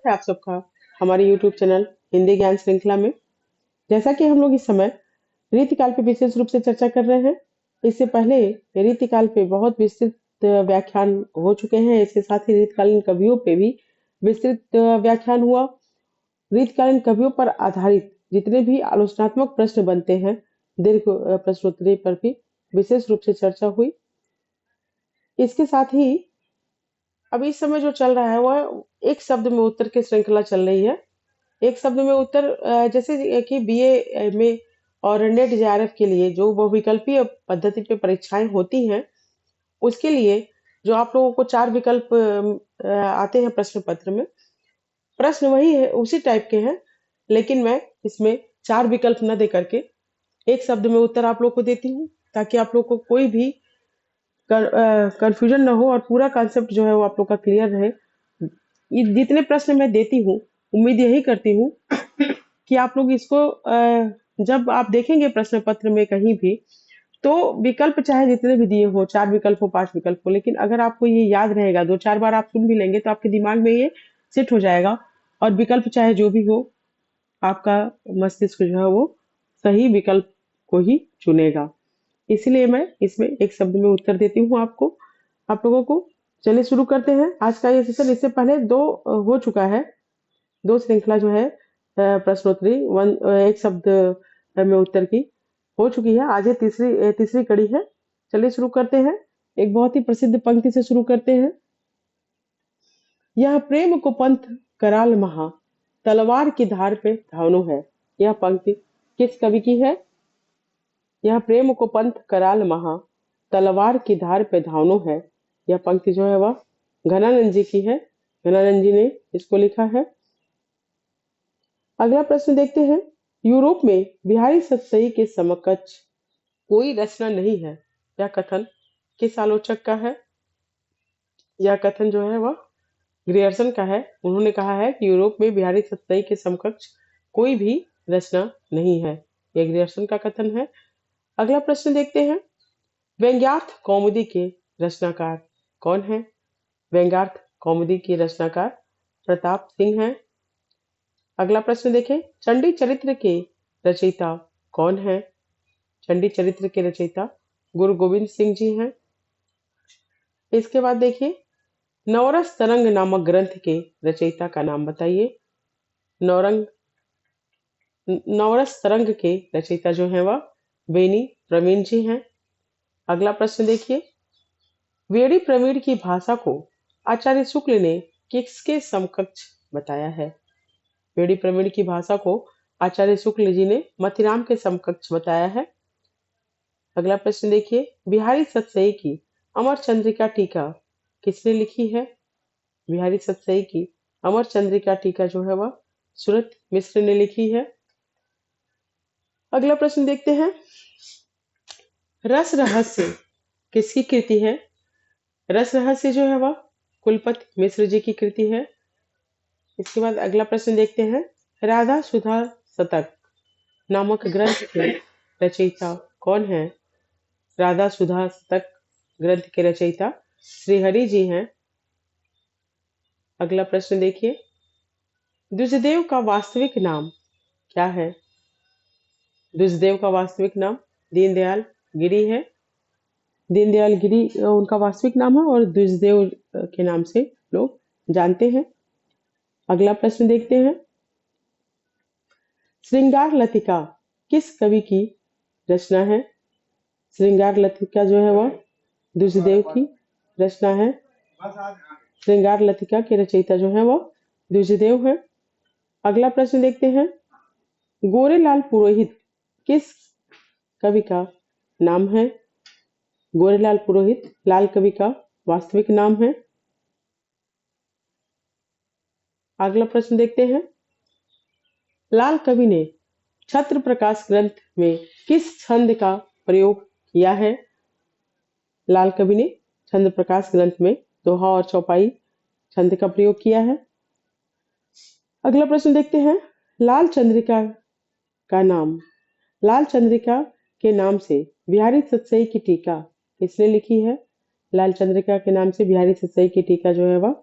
है आप सबका हमारे यूट्यूब चैनल हिंदी ज्ञान श्रृंखला में। जैसा कि हम लोग इस समय रीतिकाल पे विशेष रूप से चर्चा कर रहे हैं। इससे पहले रीतिकाल पे बहुत विस्तृत व्याख्यान हो चुके हैं। इसके साथ ही रीतकालीन कवियों पे भी विस्तृत व्याख्यान हुआ। रीतकालीन कवियों पर आधारित जितने भी आलोचनात्मक प्रश्न बनते हैं, दीर्घ प्रश्नोत्तरी पर भी विशेष रूप से चर्चा हुई। इसके साथ ही अब इस समय जो चल रहा है वह एक शब्द में उत्तर की श्रृंखला चल रही है। एक शब्द में उत्तर जैसे कि बीए में और नेट जेआरएफ के लिए जो बहुविकल्पीय पद्धति पे परीक्षाएं होती हैं, उसके लिए जो आप लोगों को 4 विकल्प आते हैं प्रश्न पत्र में। प्रश्न वही है, उसी टाइप के हैं, लेकिन मैं इसमें 4 विकल्प न दे करके एक शब्द में उत्तर आप लोग को देती हूँ, ताकि आप लोग को कोई भी कंफ्यूजन ना हो और पूरा कॉन्सेप्ट जो है वो आप लोग का क्लियर रहे। ये जितने प्रश्न मैं देती हूँ, उम्मीद यही करती हूँ कि आप लोग इसको जब आप देखेंगे प्रश्न पत्र में कहीं भी, तो विकल्प चाहे जितने भी दिए हो, 4 विकल्प हो, 5 विकल्प हो, लेकिन अगर आपको ये याद रहेगा, 2-4 बार आप सुन भी लेंगे तो आपके दिमाग में ये सेट हो जाएगा। और विकल्प चाहे जो भी हो, आपका मस्तिष्क जो है वो सही विकल्प को ही चुनेगा। इसीलिए मैं इसमें एक शब्द में उत्तर देती हूँ आप लोगों को। चलिए शुरू करते हैं आज का ये सेशन। इससे पहले 2 हो चुका है, 2 श्रृंखला जो है प्रश्नोत्तरी एक शब्द में उत्तर की हो चुकी है। आज ये तीसरी कड़ी है। चलिए शुरू करते हैं। एक बहुत ही प्रसिद्ध पंक्ति से शुरू करते हैं। यह प्रेम को पंथ कराल महा, तलवार की धार पे धावनो है। यह पंक्ति किस कवि की है? यह प्रेम को पंथ कराल महा, तलवार की धार पे धावनो है। यह पंक्ति जो है वह घनानंद जी की है। घनानंद जी ने इसको लिखा है। अगला प्रश्न देखते हैं। यूरोप में बिहारी सतसई के समकक्ष कोई रचना नहीं है। यह कथन किस आलोचक का है? यह कथन जो है वह ग्रियर्सन का है। उन्होंने कहा है कि यूरोप में बिहारी सतसई के समकक्ष कोई भी रचना नहीं है। यह ग्रियर्सन का कथन है। अगला प्रश्न देखते हैं। व्यंग्यार्थ कौमुदी के रचनाकार कौन है? व्यंग्यार्थ कौमुदी के रचनाकार प्रताप सिंह है। अगला प्रश्न देखें। चंडी चरित्र के रचयिता कौन है? चंडी चरित्र के रचयिता गुरु गोविंद सिंह जी हैं। इसके बाद देखिए, नवरस तरंग नामक ग्रंथ के रचयिता का नाम बताइए। नवरस तरंग के रचयिता जो है वह बेनी प्रवीण जी हैं। अगला प्रश्न देखिए। वेदी प्रवीण की भाषा को आचार्य शुक्ल ने किसके समकक्ष बताया है? वेदी प्रवीण की भाषा को आचार्य शुक्ल जी ने मथिराम के समकक्ष बताया है। अगला प्रश्न देखिए। बिहारी सतसई की अमर चंद्रिका टीका किसने लिखी है? बिहारी सतसई की अमर चंद्रिका टीका जो है वह सुरत मिश्र ने लिखी है। अगला प्रश्न देखते हैं। रस रहस्य किसकी कृति है? रस रहस्य जो है वह कुलपति मिश्र जी की कृति है। इसके बाद अगला प्रश्न देखते हैं। राधा सुधा शतक नामक ग्रंथ के रचयिता कौन है? राधा सुधा शतक ग्रंथ के रचयिता श्रीहरि जी हैं। अगला प्रश्न देखिए। द्विजदेव का वास्तविक नाम क्या है? द्विजदेव का वास्तविक नाम दीनदयाल गिरी है। दीनदयाल गिरी उनका वास्तविक नाम है और द्विजदेव के नाम से लोग जानते हैं। अगला प्रश्न देखते हैं। श्रृंगार लतिका किस कवि की रचना है? श्रृंगार लतिका जो है वह द्विजदेव की रचना है। श्रृंगार लतिका के रचयिता जो है वह द्विजदेव है। अगला प्रश्न देखते हैं। गोरेलाल पुरोहित किस कवि का नाम है? गोरेलाल पुरोहित लाल कवि का वास्तविक नाम है। अगला प्रश्न देखते हैं। लाल कवि ने छत्र प्रकाश ग्रंथ में किस छंद का प्रयोग किया है? लाल कवि ने छंद प्रकाश ग्रंथ में दोहा और चौपाई छंद का प्रयोग किया है। अगला प्रश्न देखते हैं। लाल चंद्रिका का नाम, लाल चंद्रिका के नाम से बिहारी सतसई की टीका किसने लिखी है? लाल चंद्रिका के नाम से बिहारी सतसई की टीका जो है वह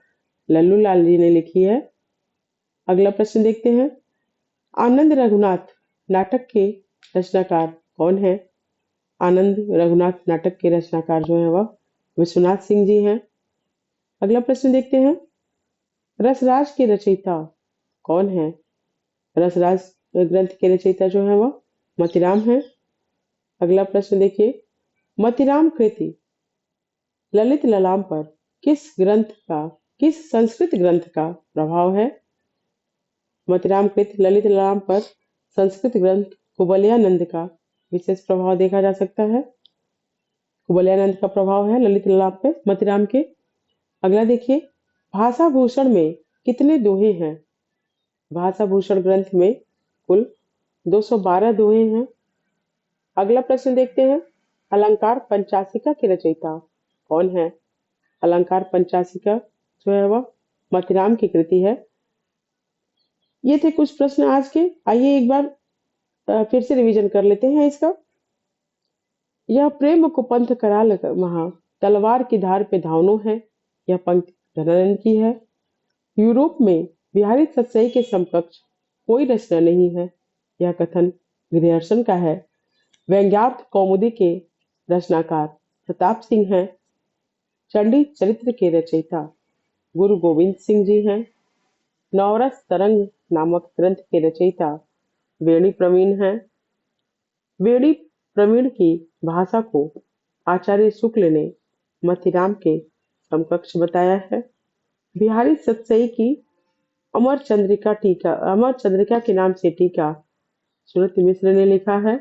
लल्लू लाल जी ने लिखी है। अगला प्रश्न देखते हैं। आनंद रघुनाथ नाटक के रचनाकार कौन है? आनंद रघुनाथ नाटक के रचनाकार जो है वह विश्वनाथ सिंह जी हैं। अगला प्रश्न देखते हैं। रसराज के रचयिता कौन है? रसराज ग्रंथ के रचयिता जो है वह मतीराम है। अगला प्रश्न देखिए। मतीराम कृति ललित ललाम पर किस संस्कृत ग्रंथ का प्रभाव है? मतीराम कृति ललित ललाम पर संस्कृत ग्रंथ कुवलयानंद का विशेष प्रभाव देखा जा सकता है। कुवलयानंद का प्रभाव है ललित ललाम पे मतीराम के। अगला देखिए। भाषा भूषण में कितने दोहे हैं? भाषा भूषण ग्रंथ में कुल 212 दोहे हैं। अगला प्रश्न देखते हैं। अलंकार पंचाशिका के रचयिता कौन है? अलंकार पंचाशिका जो है वह मतीराम की कृति है। ये थे कुछ प्रश्न आज के। आइए एक बार फिर से रिवीजन कर लेते हैं इसका। यह प्रेम को पंथ कराल वहां तलवार की धार पे धावनो है। यह पंक्ति धनानंद की है। यूरोप में बिहारी सतसई के समकक्ष कोई रचना नहीं है। यह कथन गिरिहर्सन का है। व्यंग्यार्थ कौमुदी के रचनाकार प्रताप सिंह हैं। चंडी चरित्र के रचयिता गुरु गोविंद सिंह जी हैं। नवरस तरंग नामक ग्रंथ के रचयिता वेणी प्रवीण हैं। वेणी प्रवीण की भाषा को आचार्य शुक्ल ने मतीराम के समकक्ष बताया है। बिहारी सतसई की अमर चंद्रिका के नाम से टीका सुरत मिश्र ने लिखा है।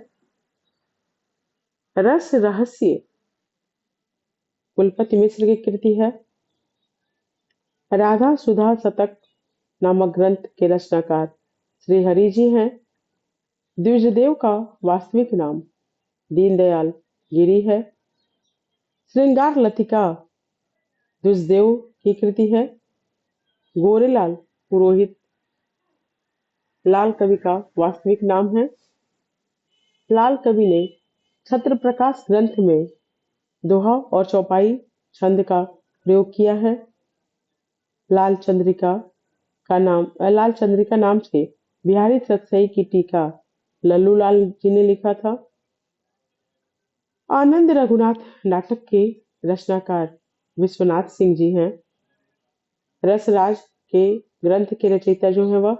रस रहस्य कुलपति मिश्र की कृति है। राधा सुधा शतक नामक ग्रंथ के रचनाकार श्री हरि जी हैं। द्विजदेव का वास्तविक नाम दीनदयाल गिरी है। श्रृंगार लतिका द्विजदेव की कृति है। गोरेलाल पुरोहित लाल कवि का वास्तविक नाम है। लाल कवि ने छत्र प्रकाश ग्रंथ में दोहा और चौपाई छंद का प्रयोग किया है। लाल चंद्रिका नाम से बिहारी सतसई की टीका लल्लू लाल जी ने लिखा था। आनंद रघुनाथ नाटक के रचनाकार विश्वनाथ सिंह जी हैं। रसराज के ग्रंथ के रचयिता जो है वह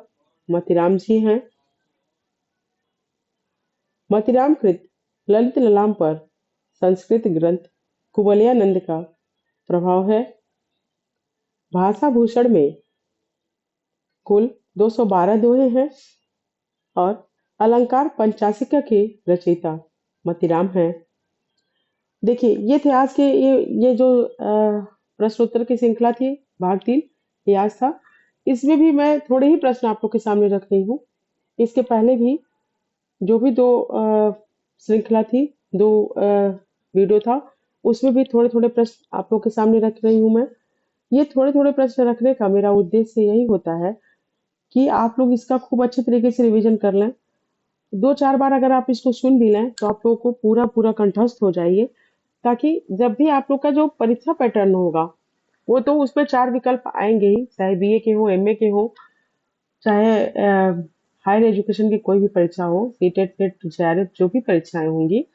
मतीराम जी हैं। मतीराम कृत ललित ललाम पर संस्कृत ग्रंथ कुवलयानंद का प्रभाव है। भाषा भूषण में कुल 212 दोहे हैं और अलंकार पंचाशिका के रचयिता मतीराम हैं। देखिए ये थे आज के ये जो प्रश्नोत्तर की श्रृंखला थी भाग 3 ये आज था। इसमें भी मैं थोड़े ही प्रश्न आप लोग के सामने रख रही हूँ। इसके पहले भी जो भी दो श्रृंखला थी, दो वीडियो था, उसमें भी थोड़े थोड़े प्रश्न आप लोग के सामने रख रही हूँ मैं। ये थोड़े थोड़े प्रश्न रखने का मेरा उद्देश्य यही होता है कि आप लोग इसका खूब अच्छे तरीके से रिवीजन कर लें। 2-4 बार अगर आप इसको सुन भी लें तो आप लोगों को पूरा पूरा कंठस्थ हो जाइए, ताकि जब भी आप लोग का जो परीक्षा पैटर्न होगा वो तो उसमें 4 विकल्प आएंगे ही, चाहे बीए के हो, एमए के हो, चाहे हायर एजुकेशन की कोई भी परीक्षा हो, सीटेट नेट जेआरएफ जो भी परीक्षाएं होंगी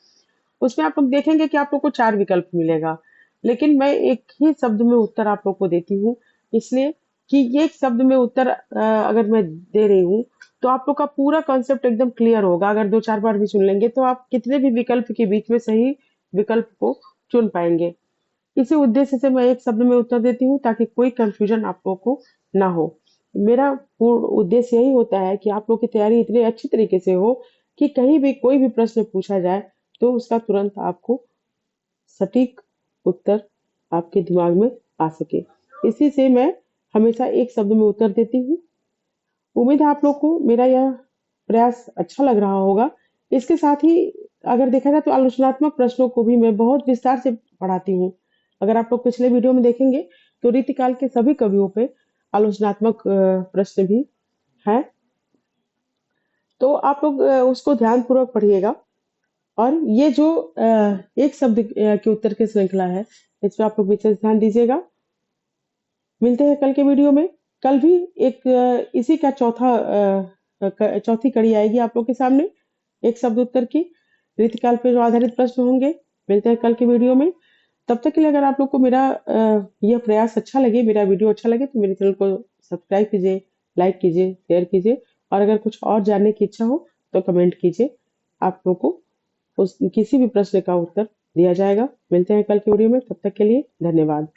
उसमें आप लोग देखेंगे कि आप लोग को 4 विकल्प मिलेगा। लेकिन मैं एक ही शब्द में उत्तर आप लोग को देती हूँ, इसलिए कि ये एक शब्द में उत्तर अगर मैं दे रही हूँ तो आप लोग का पूरा कॉन्सेप्ट एकदम क्लियर होगा। अगर 2-4 बार भी सुन लेंगे तो आप कितने भी विकल्प के बीच में सही विकल्प को चुन पाएंगे। इसी उद्देश्य से मैं एक शब्द में उत्तर देती हूँ ताकि कोई कंफ्यूजन आप लोग को ना हो। मेरा पूर्ण उद्देश्य यही होता है कि आप लोग की तैयारी इतनी अच्छी तरीके से हो कि कहीं भी कोई भी प्रश्न पूछा जाए तो उसका तुरंत आपको सटीक उत्तर आपके दिमाग में आ सके। इसी से मैं हमेशा एक शब्द में उत्तर देती हूँ। उम्मीद है आप लोग को मेरा यह प्रयास अच्छा लग रहा होगा। इसके साथ ही अगर देखा जाए तो आलोचनात्मक प्रश्नों को भी मैं बहुत विस्तार से पढ़ाती हूँ। अगर आप लोग पिछले वीडियो में देखेंगे तो रीतिकाल के सभी कवियों पे आलोचनात्मक प्रश्न भी हैं। तो आप लोग उसको ध्यान पूर्वक पढ़िएगा। और ये जो एक शब्द के उत्तर की श्रृंखला है इस पर आप लोग विशेष ध्यान दीजिएगा। मिलते हैं कल के वीडियो में। कल भी एक इसी का चौथी कड़ी आएगी आप लोग के सामने, एक शब्द उत्तर की, रीतिकाल पे जो आधारित प्रश्न होंगे। मिलते हैं कल के वीडियो में। तब तक के लिए अगर आप लोग को मेरा यह प्रयास अच्छा लगे, मेरा वीडियो अच्छा लगे, तो मेरे चैनल को सब्सक्राइब कीजिए, लाइक कीजिए, शेयर कीजिए, और अगर कुछ और जानने की इच्छा हो तो कमेंट कीजिए। आप लोग को उस किसी भी प्रश्न का उत्तर दिया जाएगा। मिलते हैं कल के वीडियो में, तब तक के लिए धन्यवाद।